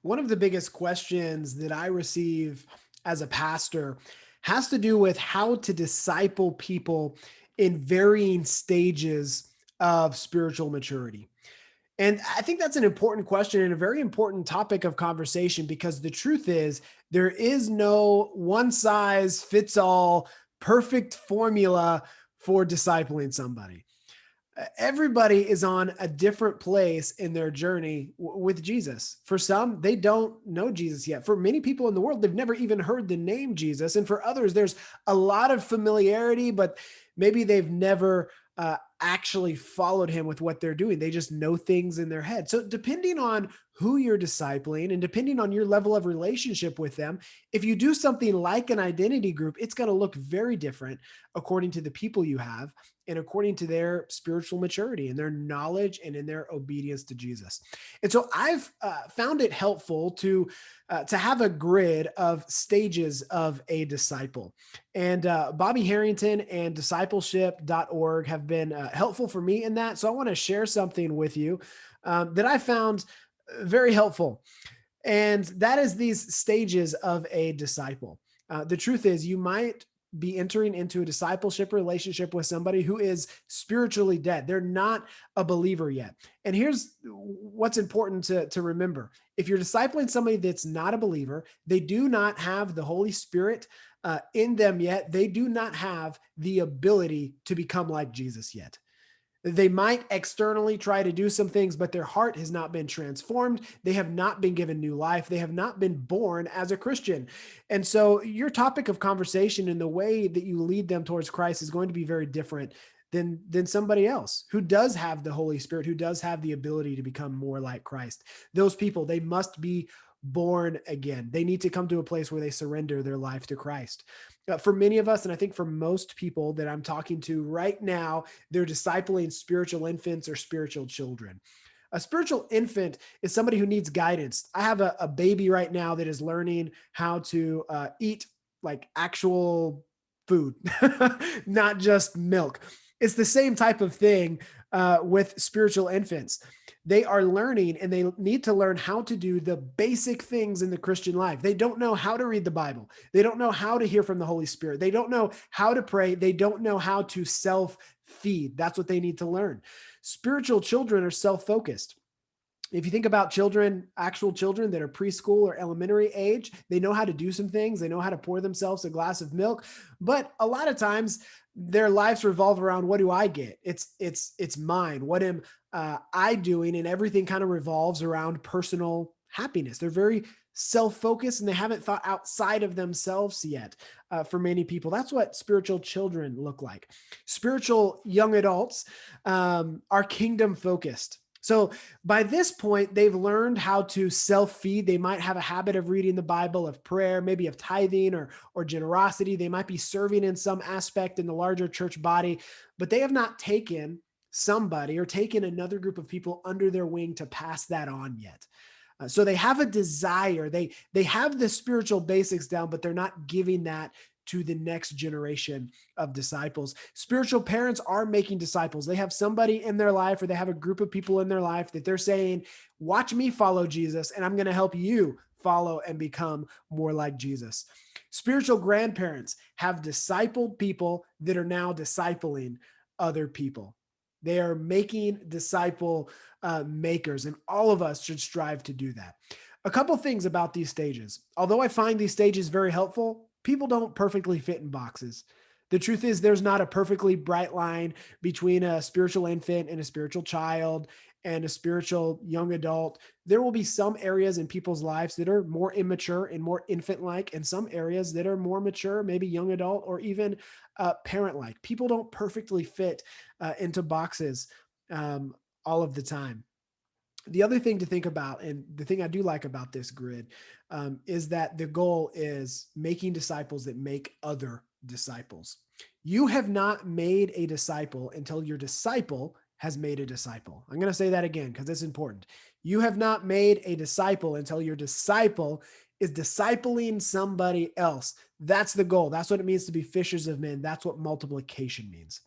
One of the biggest questions that I receive as a pastor has to do with how to disciple people in varying stages of spiritual maturity. And I think that's an important question and a very important topic of conversation because the truth is, there is no one size fits all perfect formula for discipling somebody. Everybody is on a different place in their journey with Jesus. For some, they don't know Jesus yet. For many people in the world, they've never even heard the name Jesus. And for others, there's a lot of familiarity, but maybe they've never actually followed him with what they're doing. They just know things in their head. So, depending on who you're discipling and depending on your level of relationship with them, if you do something like an identity group, it's going to look very different according to the people you have and according to their spiritual maturity and their knowledge and in their obedience to Jesus. And so I've found it helpful to have a grid of stages of a disciple. And Bobby Harrington and discipleship.org have been helpful for me in that. So I want to share something with you that I found very helpful. And that is these stages of a disciple. The truth is, you might be entering into a discipleship relationship with somebody who is spiritually dead. They're not a believer yet. And here's what's important to remember. If you're discipling somebody that's not a believer, they do not have the Holy Spirit in them yet. They do not have the ability to become like Jesus yet. They might externally try to do some things, but their heart has not been transformed. They have not been given new life. They have not been born as a Christian. And so your topic of conversation and the way that you lead them towards Christ is going to be very different than somebody else who does have the Holy Spirit, who does have the ability to become more like Christ. Those people, they must be born again. They need to come to a place where they surrender their life to Christ. For many of us, and I think for most people that I'm talking to right now, they're discipling spiritual infants or spiritual children. A spiritual infant is somebody who needs guidance. I have a baby right now that is learning how to eat like actual food, not just milk. It's the same type of thing with spiritual infants. They are learning and they need to learn how to do the basic things in the Christian life. They don't know how to read the Bible. They don't know how to hear from the Holy Spirit. They don't know how to pray. They don't know how to self feed. That's what they need to learn. Spiritual children are self focused. If you think about children, actual children that are preschool or elementary age, they know how to do some things. They know how to pour themselves a glass of milk, but a lot of times their lives revolve around what do I get? It's mine. What am I doing? And everything kind of revolves around personal happiness. They're very self-focused and they haven't thought outside of themselves yet. For many people, that's what spiritual children look like. Spiritual young adults are kingdom focused. So by this point, they've learned how to self-feed. They might have a habit of reading the Bible, of prayer, maybe of tithing or generosity. They might be serving in some aspect in the larger church body, but they have not taken somebody or taken another group of people under their wing to pass that on yet. So they have a desire. They have the spiritual basics down, but they're not giving that to the next generation of disciples. Spiritual parents are making disciples. They have somebody in their life or they have a group of people in their life that they're saying, watch me follow Jesus and I'm going to help you follow and become more like Jesus. Spiritual grandparents have discipled people that are now discipling other people. They are making disciple makers, and all of us should strive to do that. A couple things about these stages. Although I find these stages very helpful, people don't perfectly fit in boxes. The truth is, there's not a perfectly bright line between a spiritual infant and a spiritual child and a spiritual young adult. There will be some areas in people's lives that are more immature and more infant like, and some areas that are more mature, maybe young adult or even parent like. People don't perfectly fit into boxes um, all of the time. The other thing to think about, and the thing I do like about this grid, is that the goal is making disciples that make other disciples. You have not made a disciple until your disciple has made a disciple. I'm going to say that again because it's important. You have not made a disciple until your disciple is discipling somebody else. That's the goal. That's what it means to be fishers of men. That's what multiplication means.